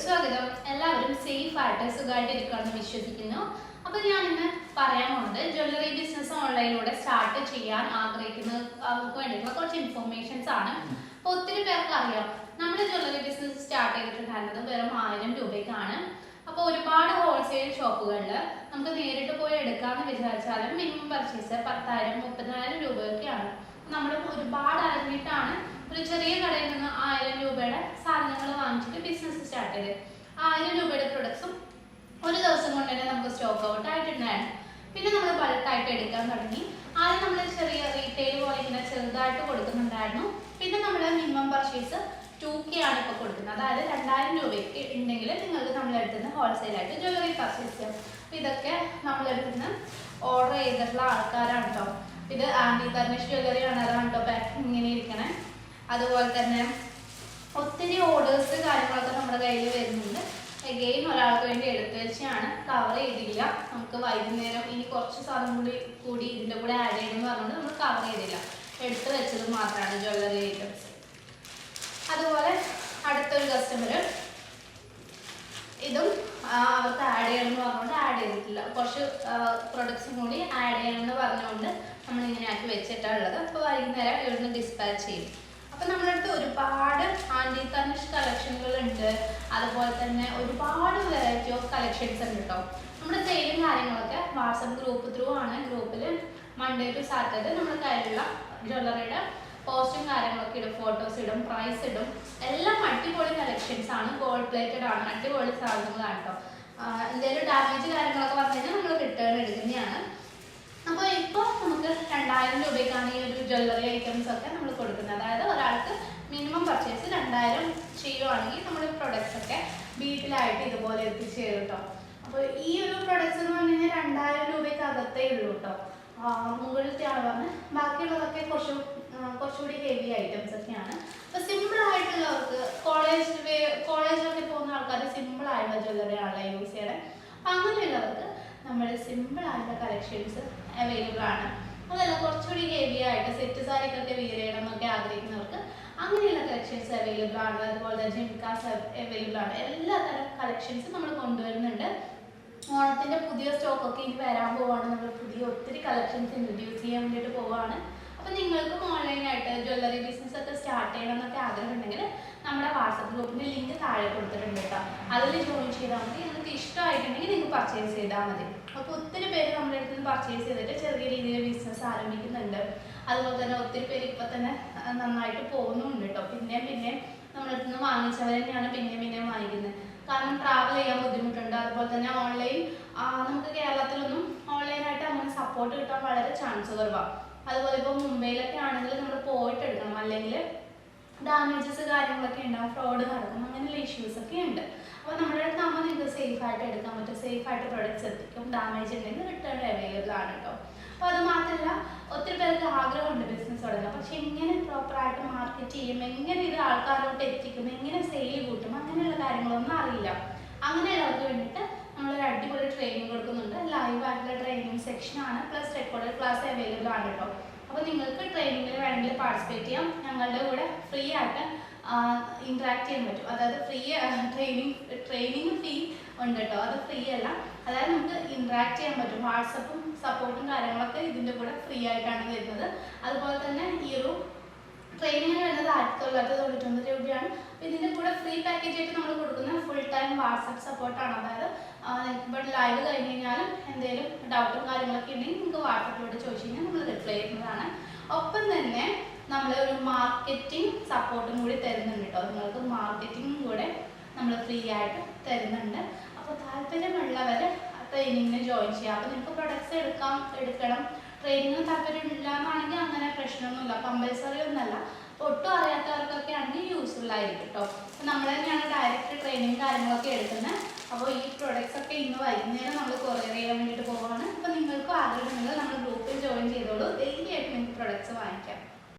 സ്വാഗതം. എല്ലാവരും സേഫ് ആയിട്ട് സുഖമായിട്ട് ഇരിക്കുകയാണെന്ന് വിശ്വസിക്കുന്നു. അപ്പോൾ ഞാൻ ഇന്ന് പറയാൻ പോകുന്നത് ജ്വല്ലറി ബിസിനസ് ഓൺലൈനിലൂടെ സ്റ്റാർട്ട് ചെയ്യാൻ ആഗ്രഹിക്കുന്നവർക്ക് വേണ്ടിയിട്ടുള്ള കുറച്ച് ഇൻഫോർമേഷൻസ് ആണ്. അപ്പോൾ ഒത്തിരി പേർക്ക് അറിയാം, നമ്മൾ ജ്വല്ലറി ബിസിനസ് സ്റ്റാർട്ട് ചെയ്തിട്ടുണ്ടായിരുന്നത് വെറും 1000 രൂപയ്ക്കാണ്. അപ്പോൾ ഒരുപാട് ഹോൾസെയിൽ ഷോപ്പുകളിൽ നമുക്ക് നേരിട്ട് പോയി എടുക്കാമെന്ന് വിചാരിച്ചാലും മിനിമം പർച്ചേസ് 10,000 30,000 രൂപയൊക്കെയാണ്. നമ്മൾ ഒരുപാട് അറിഞ്ഞിട്ടാണ് ഒരു ചെറിയ കടയിൽ നിന്ന് 1000 രൂപയുടെ സാധനങ്ങൾ വാങ്ങിച്ചിട്ട് ബിസിനസ് സ്റ്റാർട്ട് ചെയ്ത് 1000 രൂപയുടെ പ്രൊഡക്ട്സും ഒരു ദിവസം കൊണ്ട് തന്നെ നമുക്ക് സ്റ്റോക്ക് ഔട്ട് ആയിട്ടുണ്ടായിരുന്നു. പിന്നെ നമ്മൾ ബൾക്കായിട്ട് എടുക്കാൻ തുടങ്ങി. ആദ്യം നമ്മൾ ചെറിയ റീറ്റെയിൽ പോലെ ഇങ്ങനെ ചെറുതായിട്ട് കൊടുക്കുന്നുണ്ടായിരുന്നു. പിന്നെ നമ്മൾ മിനിമം പർച്ചേസ് 2K ആണ് ഇപ്പോൾ കൊടുക്കുന്നത്. അതായത് 2000 രൂപയ്ക്ക് ഉണ്ടെങ്കിൽ നിങ്ങൾക്ക് നമ്മളെടുത്ത് നിന്ന് ഹോൾസെയിലായിട്ട് ജ്വല്ലറി പർച്ചേസ് ചെയ്യാം. അപ്പോൾ ഇതൊക്കെ നമ്മളെടുത്ത് നിന്ന് ഓർഡർ ചെയ്തിട്ടുള്ള ആൾക്കാരാണ് കേട്ടോ. ഇത് ആൻറ്റി തർണിഷ് ജ്വല്ലറിയാണ്, അതാണ് കേട്ടോ പാക്കിംഗ് ഇങ്ങനെ ഇരിക്കണേ. അതുപോലെ തന്നെ ഒത്തിരി ഓർഡേഴ്സ് കാര്യങ്ങളൊക്കെ നമ്മുടെ കയ്യിൽ വരുന്നുണ്ട്. എഗെയിൻ ഒരാൾക്ക് വേണ്ടി എടുത്തു വെച്ചാണ്, കവർ ചെയ്തില്ല. നമുക്ക് വൈകുന്നേരം ഇനി കുറച്ച് സാധനം കൂടി ഇതിൻ്റെ കൂടെ ആഡ് ചെയ്യണമെന്ന് പറഞ്ഞുകൊണ്ട് നമ്മൾ കവർ ചെയ്തില്ല, എടുത്തു വെച്ചത് മാത്രമാണ് ജ്വല്ലറി ഐറ്റംസ്. അതുപോലെ അടുത്തൊരു കസ്റ്റമർ ഇതും അവർക്ക് ആഡ് ചെയ്യണമെന്ന് പറഞ്ഞുകൊണ്ട് ആഡ് ചെയ്തിട്ടില്ല. കുറച്ച് പ്രൊഡക്ട്സും കൂടി ആഡ് ചെയ്യണമെന്ന് പറഞ്ഞുകൊണ്ട് നമ്മളിങ്ങനെ ആക്കി വെച്ചിട്ടുള്ളത്. അപ്പോൾ വൈകുന്നേരം ഇവിടുന്ന് ഡിസ്പാച്ച് ചെയ്യും. അപ്പം നമ്മുടെ അടുത്ത് ഒരുപാട് ആൻറ്റി തർണിഷ് കളക്ഷനുകളുണ്ട്. അതുപോലെ തന്നെ ഒരുപാട് വെറൈറ്റി ഓഫ് കളക്ഷൻസ് ഉണ്ട് കേട്ടോ. നമ്മുടെ സെയിലും കാര്യങ്ങളൊക്കെ വാട്സപ്പ് ഗ്രൂപ്പ് ത്രൂ ആണ്. ഗ്രൂപ്പിൽ മൺഡേ ടു സാറ്റർഡേ നമ്മുടെ കയ്യിലുള്ള ജ്വല്ലറിയുടെ പോസ്റ്റും കാര്യങ്ങളൊക്കെ ഇടും, ഫോട്ടോസ് ഇടും, പ്രൈസ് ഇടും. എല്ലാം അടിപൊളി കളക്ഷൻസ് ആണ്, ഗോൾഡ് പ്ലേറ്റഡ് ആണ്, അടിപൊളി സാധനങ്ങളാണ് കേട്ടോ. എന്തെങ്കിലും ഡാമേജ് കാര്യങ്ങളൊക്കെ വന്നു കഴിഞ്ഞാൽ നമ്മൾ റിട്ടേൺ എടുക്കുന്നതാണ്. അപ്പോൾ ഇപ്പോൾ നമുക്ക് 2000 രൂപയ്ക്കാണ് ഈ ഒരു ജ്വല്ലറി ഐറ്റംസ് ഒക്കെ നമ്മൾ കൊടുക്കുന്നത്. അതായത് ഒരാൾക്ക് മിനിമം പർച്ചേസ് 2000 ചെയ്യുവാണെങ്കിൽ നമ്മൾ പ്രൊഡക്ട്സ് ഒക്കെ വീട്ടിലായിട്ട് ഇതുപോലെ എത്തിച്ചു തരും കേട്ടോ. അപ്പോൾ ഈ ഒരു പ്രൊഡക്ട്സ് എന്ന് പറഞ്ഞു കഴിഞ്ഞാൽ 2000 രൂപയ്ക്ക് അകത്തേ ഉള്ളൂ കേട്ടോ. മുകളിലത്തെയാണ് പറഞ്ഞത്. ബാക്കിയുള്ളതൊക്കെ കുറച്ചുകൂടി ഹെവി ഐറ്റംസ് ഒക്കെയാണ്. അപ്പോൾ സിമ്പിൾ ആയിട്ടുള്ളവർക്ക് കോളേജിലൊക്കെ പോകുന്ന ആൾക്കാർ സിമ്പിൾ ആയിട്ടുള്ള ജ്വല്ലറി ആണല്ലോ യൂസ് ചെയ്യണേ. അപ്പം അങ്ങനെയുള്ളവർക്ക് നമ്മൾ സിമ്പിൾ ആയിട്ടുള്ള കളക്ഷൻസ് അവൈലബിൾ ആണ്. അതല്ല കുറച്ചുകൂടി ഹെവി ആയിട്ട് സെറ്റ് സാരിക്കൊക്കെ വിയർ ചെയ്യണം എന്നൊക്കെ ആഗ്രഹിക്കുന്നവർക്ക് അങ്ങനെയുള്ള കളക്ഷൻസ് അവൈലബിൾ ആണ്. അതുപോലെ ജിംകാസ് അവൈലബിൾ ആണ്. എല്ലാ തരം കളക്ഷൻസും നമ്മൾ കൊണ്ടുവരുന്നുണ്ട്. ഓണത്തിൻ്റെ പുതിയ സ്റ്റോക്കൊക്കെ ഇനി വരാൻ പോവാണ്. നമ്മൾ പുതിയ ഒത്തിരി കളക്ഷൻസ് ഇൻട്രൊഡ്യൂസ് ചെയ്യാൻ വേണ്ടിയിട്ട് പോവുകയാണ്. അപ്പോൾ നിങ്ങൾക്കും ഓൺലൈനായിട്ട് ജ്വല്ലറി ബിസിനസ് ഒക്കെ സ്റ്റാർട്ട് ചെയ്യണം എന്നൊക്കെ ആഗ്രഹം ഉണ്ടെങ്കിൽ നമ്മുടെ വാട്സപ്പ് ഗ്രൂപ്പിൻ്റെ ലിങ്ക് താഴെ കൊടുത്തിട്ടുണ്ട് കേട്ടോ. അതിൽ ജോയിൻ ചെയ്താൽ മതി. നിങ്ങൾക്ക് ഇഷ്ടമായിട്ടുണ്ടെങ്കിൽ നിങ്ങൾക്ക് പർച്ചേസ് ചെയ്താൽ മതി. അപ്പോൾ ഒത്തിരി പേര് നമ്മുടെ അടുത്ത് നിന്ന് പർച്ചേസ് ചെയ്തിട്ട് ചെറിയ രീതിയിൽ ബിസിനസ് ആരംഭിക്കുന്നുണ്ട്. അതുപോലെ തന്നെ ഒത്തിരി പേര് ഇപ്പോൾ തന്നെ നന്നായിട്ട് പോകുന്നുണ്ട് കേട്ടോ. പിന്നെ നമ്മുടെ അടുത്ത് നിന്ന് വാങ്ങിച്ചവർ തന്നെയാണ് പിന്നെയും വാങ്ങിക്കുന്നത്. കാരണം ട്രാവൽ ചെയ്യാൻ ബുദ്ധിമുട്ടുണ്ട്. അതുപോലെ തന്നെ ഓൺലൈൻ നമുക്ക് കേരളത്തിലൊന്നും ഓൺലൈനായിട്ട് അങ്ങനെ സപ്പോർട്ട് കിട്ടാൻ വളരെ ചാൻസ് കുറവാണ്. അതുപോലെ ഇപ്പോൾ മുംബൈയിലൊക്കെ ആണെങ്കിൽ നമ്മൾ പോയിട്ട് എടുക്കണം, അല്ലെങ്കിൽ ഡാമേജസ് കാര്യങ്ങളൊക്കെ ഉണ്ടാവും, ഫ്രോഡ് നടക്കും, അങ്ങനെയുള്ള ഇഷ്യൂസൊക്കെ ഉണ്ട്. അപ്പോൾ നമ്മുടെ അടുത്ത് ആകുമ്പോൾ നിങ്ങൾക്ക് സേഫായിട്ട് എടുക്കാൻ പറ്റും, സേഫായിട്ട് പ്രൊഡക്ട്സ് എത്തിക്കും. ഡാമേജ് ഉണ്ടെങ്കിൽ റിട്ടേൺ അവൈലബിൾ ആണ് കേട്ടോ. അപ്പോൾ അത് മാത്രമല്ല, ഒത്തിരി പേർക്ക് ആഗ്രഹമുണ്ട് ബിസിനസ് തുടങ്ങാം. പക്ഷെ എങ്ങനെ പ്രോപ്പറായിട്ട് മാർക്കറ്റ് ചെയ്യും, എങ്ങനെ ഇത് ആൾക്കാരോട്ട് എത്തിക്കും, എങ്ങനെ സെയിൽ കൂട്ടും, അങ്ങനെയുള്ള കാര്യങ്ങളൊന്നും അറിയില്ല. അങ്ങനെയുള്ളവർക്ക് വേണ്ടിയിട്ട് നമ്മളൊരു അടിപൊളി ട്രെയിനിങ് കൊടുക്കുന്നുണ്ട്. ലൈവ് ആയിട്ടുള്ള ട്രെയിനിങ് സെക്ഷനാണ്, പ്ലസ് റെക്കോർഡഡ് ക്ലാസ് അവൈലബിൾ ആണ് കേട്ടോ. അപ്പോൾ നിങ്ങൾക്ക് ട്രെയിനിങ്ങിൽ വേണമെങ്കിൽ പാർട്ടിസിപ്പേറ്റ് ചെയ്യാം. ഞങ്ങളുടെ കൂടെ ഫ്രീ ആയിട്ട് ഇൻട്രാക്ട് ചെയ്യാൻ പറ്റും. അതായത് ട്രെയിനിങ് ഫീ ഉണ്ട് കേട്ടോ, അത് ഫ്രീ അല്ല. അതായത് നമുക്ക് ഇൻട്രാക്ട് ചെയ്യാൻ പറ്റും. വാട്സപ്പും സപ്പോർട്ടും കാര്യങ്ങളൊക്കെ ഇതിൻ്റെ കൂടെ ഫ്രീ ആയിട്ടാണ് വരുന്നത്. അതുപോലെ തന്നെ ഈ ഒരു ട്രെയിനിങ്ങിന് വരുന്നത് 1999 രൂപയാണ്. അപ്പോൾ ഇതിൻ്റെ കൂടെ ഫ്രീ പാക്കേജ് ആയിട്ട് നമ്മൾ കൊടുക്കുന്ന ഫുൾ ടൈം വാട്സപ്പ് സപ്പോർട്ടാണ്. അതായത് ഇപ്പോൾ ലൈവ് കഴിഞ്ഞ് കഴിഞ്ഞാലും എന്തെങ്കിലും ഡൗട്ടും കാര്യങ്ങളൊക്കെ ഉണ്ടെങ്കിൽ നിങ്ങൾക്ക് വാട്സപ്പിലൂടെ ചോദിച്ചു കഴിഞ്ഞാൽ നമ്മൾ റിപ്ലൈ ചെയ്യുന്നതാണ്. ഒപ്പം തന്നെ നമ്മൾ ഒരു മാർക്കറ്റിംഗ് സപ്പോർട്ടും കൂടി തരുന്നുണ്ട് കേട്ടോ. നിങ്ങൾക്ക് മാർക്കറ്റിംഗും കൂടെ നമ്മൾ ഫ്രീ ആയിട്ട് തരുന്നുണ്ട്. അപ്പോൾ താല്പര്യമുള്ളവർ ട്രെയിനിങ്ങിന് ജോയിൻ ചെയ്യാം. അപ്പോൾ നിങ്ങൾക്ക് പ്രൊഡക്ട്സ് എടുക്കണം, ട്രെയിനിങ്ങിന് താല്പര്യമില്ല എന്നാണെങ്കിൽ അങ്ങനെ പ്രശ്നമൊന്നുമില്ല, കമ്പൽസറി ഒന്നുമല്ല. അപ്പോൾ ഒട്ടും അറിയാത്തവർക്കൊക്കെ ആണെങ്കിൽ യൂസ്ഫുൾ ആയിരിക്കും കേട്ടോ. അപ്പോൾ നമ്മൾ തന്നെയാണ് ഡയറക്റ്റ് ട്രെയിനിങ് കാര്യങ്ങളൊക്കെ എടുക്കുന്നത്. അപ്പോൾ ഈ പ്രൊഡക്ട്സ് ഒക്കെ ഇന്ന് വൈകുന്നേരം നമ്മൾ കൊറിയർ ചെയ്യാൻ വേണ്ടിയിട്ട് പോവുകയാണ്. അപ്പോൾ നിങ്ങൾക്കും ആഗ്രഹമുണ്ടെങ്കിൽ നമ്മൾ ഗ്രൂപ്പിൽ ജോയിൻ ചെയ്തോളൂ. ഡെയിലി ആയിട്ട് നിങ്ങൾക്ക് പ്രൊഡക്ട്സ് വാങ്ങിക്കാം.